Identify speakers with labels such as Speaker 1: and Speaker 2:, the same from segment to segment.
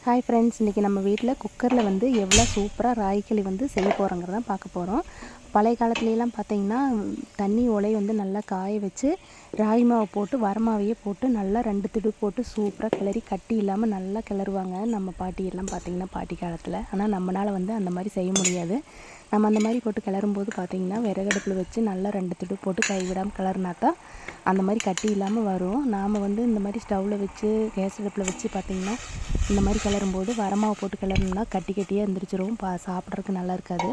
Speaker 1: Hi friends, இன்றைக்கி நம்ம வீட்டில் குக்கரில் வந்து எவ்வளோ சூப்பராக ராகிக்களி வந்து செய்ய போகிறோங்கிறதான் பார்க்க போகிறோம். பழைய காலத்துலலாம் பார்த்திங்கன்னா தண்ணி உலையை வந்து நல்லா காய வச்சு ராகி மாவை போட்டு வரமாவையே போட்டு நல்லா 2 திடு போட்டு சூப்பராக கிளறி கட்டி இல்லாமல் நல்லா கிளறுவாங்க நம்ம பாட்டியெல்லாம் பார்த்திங்கன்னா பாட்டி காலத்தில். ஆனால் நம்மளால் வந்து அந்த மாதிரி செய்ய முடியாது. நம்ம அந்த மாதிரி போட்டு கிளறும்போது பார்த்திங்கன்னா விறகடுப்பில் வச்சு நல்லா 2 திடு போட்டு கைவிடாமல் கிளறுனா தான் அந்த மாதிரி கட்டி இல்லாமல் வரும். நாம் வந்து இந்த மாதிரி ஸ்டவ்வில் வச்சு கேஸ் அடுப்பில் வச்சு பார்த்திங்கன்னா இந்த மாதிரி கிளறும்போது வரமாவை போட்டு கிளறணும்னா கட்டி கட்டியாக எந்திரிச்சிரும், சாப்பிட்றதுக்கு நல்லா இருக்காது.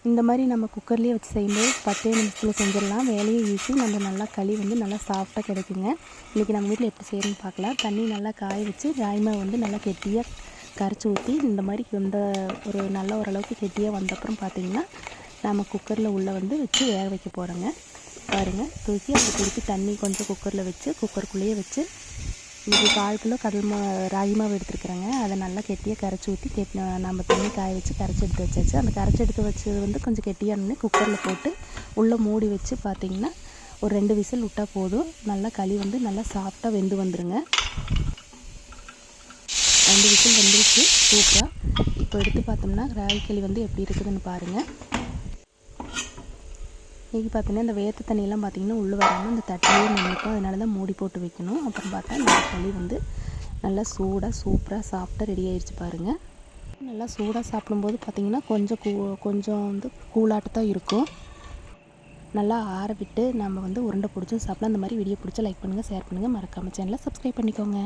Speaker 1: இந்த மாதிரி நம்ம குக்கர்லேயே வச்சு செய்யும்போது 10 நிமிஷத்தில் செஞ்சிடலாம். வேலையே ஈஸி. நம்ம நல்லா களி வந்து நல்லா சாஃப்டாக கிடைக்குங்க. இன்றைக்கி நம்ம வீட்டில் எப்படி செய்யணும்னு பார்க்கலாம். தண்ணி நல்லா காய வச்சு ராகி மாவு வந்து நல்லா கெட்டியாக கரைச்சி ஊற்றி இந்த மாதிரி ஒரு நல்ல ஓரளவுக்கு கெட்டியாக வந்தப்புறம் பார்த்திங்கன்னா நம்ம குக்கரில் உள்ளே வந்து வச்சு வேக வைக்க போகிறோங்க. பாருங்கள், தூக்கி அதை திருப்பி தண்ணி கொஞ்சம் குக்கரில் வச்சு குக்கருக்குள்ளேயே வச்சு இன்றைக்கி 1/4 கிலோ ராகி மாவு எடுத்துருக்குறேங்க. அதை நல்லா கெட்டியாக கரைச்சி ஊற்றி நம்ம தண்ணி காய வச்சு கரைச்சி எடுத்து வச்சாச்சு. அந்த கரைச்சி எடுத்து வச்சது வந்து கொஞ்சம் கெட்டியானே குக்கரில் போட்டு உள்ளே மூடி வச்சு பார்த்திங்கன்னா ஒரு 2 விசில் விட்டால் போதும். நல்லா களி வந்து நல்லா சாஃப்டாக வெந்து வந்துடுங்க. 2 விசில் வந்துருச்சு சூப்பராக. இப்போ எடுத்து பார்த்தோம்னா ராகிக்களி வந்து எப்படி இருக்குதுன்னு பாருங்கள். இன்றைக்கி பார்த்தீங்கன்னா இந்த வேர்த்த தண்ணியெல்லாம் பார்த்திங்கன்னா உள்ளே வராமல் இந்த தட்டிலே நின்றுக்கும். அதனால தான் மூடி போட்டு வைக்கணும். அப்புறம் பார்த்தா இந்த களி வந்து நல்லா சூடாக சூப்பராக சாப்பிட்டா ரெடி ஆகிடுச்சு பாருங்கள். நல்லா சூடாக சாப்பிடும்போது பார்த்திங்கன்னா கொஞ்சம் வந்து கூலாட்டு தான் இருக்கும். நல்லா ஆற விட்டு நம்ம வந்து உருண்டை பிடிச்சும் சாப்பிடலாம். அந்த மாதிரி வீடியோ பிடிச்சா லைக் பண்ணுங்கள், ஷேர் பண்ணுங்கள், மறக்காமல் சேனலை சப்ஸ்கிரைப் பண்ணிக்கோங்க.